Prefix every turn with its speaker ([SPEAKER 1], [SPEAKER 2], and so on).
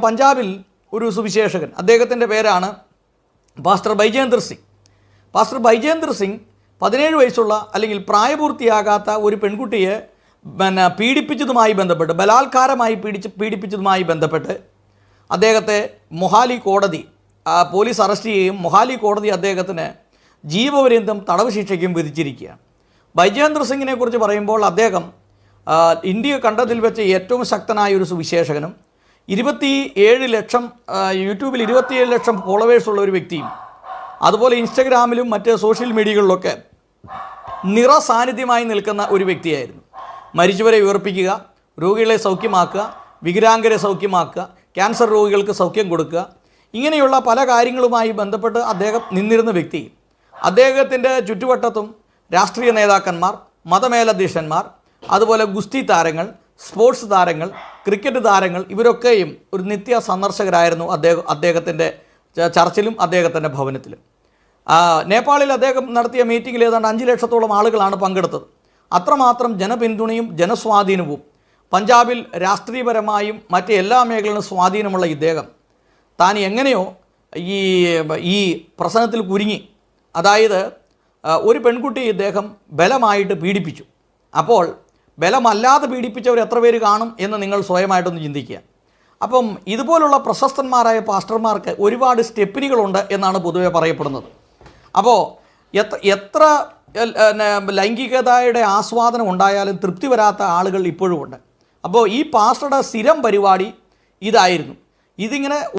[SPEAKER 1] പഞ്ചാബിൽ ഒരു സുവിശേഷകൻ, അദ്ദേഹത്തിൻ്റെ പേരാണ് പാസ്റ്റർ ബൈജേന്ദർ സിംഗ്. പാസ്റ്റർ ബൈജേന്ദർ സിംഗ് 17 വയസ്സുള്ള അല്ലെങ്കിൽ പ്രായപൂർത്തിയാകാത്ത ഒരു പെൺകുട്ടിയെ പീഡിപ്പിച്ചതുമായി ബന്ധപ്പെട്ട്, ബലാത്കാരമായി പീഡിപ്പിച്ചതുമായി ബന്ധപ്പെട്ട് അദ്ദേഹത്തെ മൊഹാലി കോടതി പോലീസ് അറസ്റ്റ് ചെയ്യുകയും മൊഹാലി കോടതി അദ്ദേഹത്തിന് ജീവപര്യന്തം തടവ് ശിക്ഷയ്ക്കും വിധിച്ചിരിക്കുകയാണ്. ബൈജേന്ദർ സിംഗിനെ കുറിച്ച് പറയുമ്പോൾ അദ്ദേഹം ഇന്ത്യ കണ്ടതിൽ വെച്ച് ഏറ്റവും ശക്തനായ ഒരു സുവിശേഷകനും 27 ലക്ഷം യൂട്യൂബിൽ 27 ലക്ഷം ഫോളോവേഴ്സുള്ള ഒരു വ്യക്തിയും അതുപോലെ ഇൻസ്റ്റഗ്രാമിലും മറ്റ് സോഷ്യൽ മീഡിയകളിലൊക്കെ നിറസാന്നിധ്യമായി നിൽക്കുന്ന ഒരു വ്യക്തിയായിരുന്നു. മരിച്ചവരെ ഉയർപ്പിക്കുക, രോഗികളെ സൗഖ്യമാക്കുക, വികലാംഗരെ സൗഖ്യമാക്കുക, ക്യാൻസർ രോഗികൾക്ക് സൗഖ്യം കൊടുക്കുക, ഇങ്ങനെയുള്ള പല കാര്യങ്ങളുമായി ബന്ധപ്പെട്ട് അദ്ദേഹം നിന്നിരുന്ന വ്യക്തി. അദ്ദേഹത്തിൻ്റെ ചുറ്റുവട്ടത്തും രാഷ്ട്രീയ നേതാക്കന്മാർ, മതമേലധ്യക്ഷന്മാർ, അതുപോലെ ഗുസ്തി താരങ്ങൾ, സ്പോർട്സ് താരങ്ങൾ, ക്രിക്കറ്റ് താരങ്ങൾ, ഇവരൊക്കെയും ഒരു നിത്യ സന്ദർശകരായിരുന്നു അദ്ദേഹത്തിൻ്റെ ചർച്ചിലും അദ്ദേഹത്തിൻ്റെ ഭവനത്തിലും. നേപ്പാളിൽ അദ്ദേഹം നടത്തിയ മീറ്റിങ്ങിൽ ഏതാണ്ട് 5 ലക്ഷത്തോളം ആളുകളാണ് പങ്കെടുത്തത്. അത്രമാത്രം ജനപിന്തുണയും ജനസ്വാധീനവും പഞ്ചാബിൽ രാഷ്ട്രീയപരമായും മറ്റ് എല്ലാ മേഖലകളിലും സ്വാധീനമുള്ള ഇദ്ദേഹം താൻ എങ്ങനെയോ ഈ പ്രശ്നത്തിൽ കുരുങ്ങി. അതായത് ഒരു പെൺകുട്ടി ഇദ്ദേഹം ബലമായിട്ട് പീഡിപ്പിച്ചു. അപ്പോൾ ബലമല്ലാതെ പീഡിപ്പിച്ചവർ എത്ര പേര് കാണും എന്ന് നിങ്ങൾ സ്വയമായിട്ടൊന്ന് ചിന്തിക്കുക. അപ്പം ഇതുപോലുള്ള പ്രശസ്തന്മാരായ പാസ്റ്റർമാർക്ക് ഒരുപാട് സ്റ്റെപ്പിനികളുണ്ട് എന്നാണ് പൊതുവെ പറയപ്പെടുന്നത്. അപ്പോൾ എത്ര ലൈംഗികതയുടെ ആസ്വാദനം ഉണ്ടായാലും തൃപ്തി വരാത്ത ആളുകൾ ഇപ്പോഴും ഉണ്ട്. അപ്പോൾ ഈ പാസ്റ്ററുടെ സ്ഥിരം പരിപാടി ഇതായിരുന്നു. ഇതിങ്ങനെ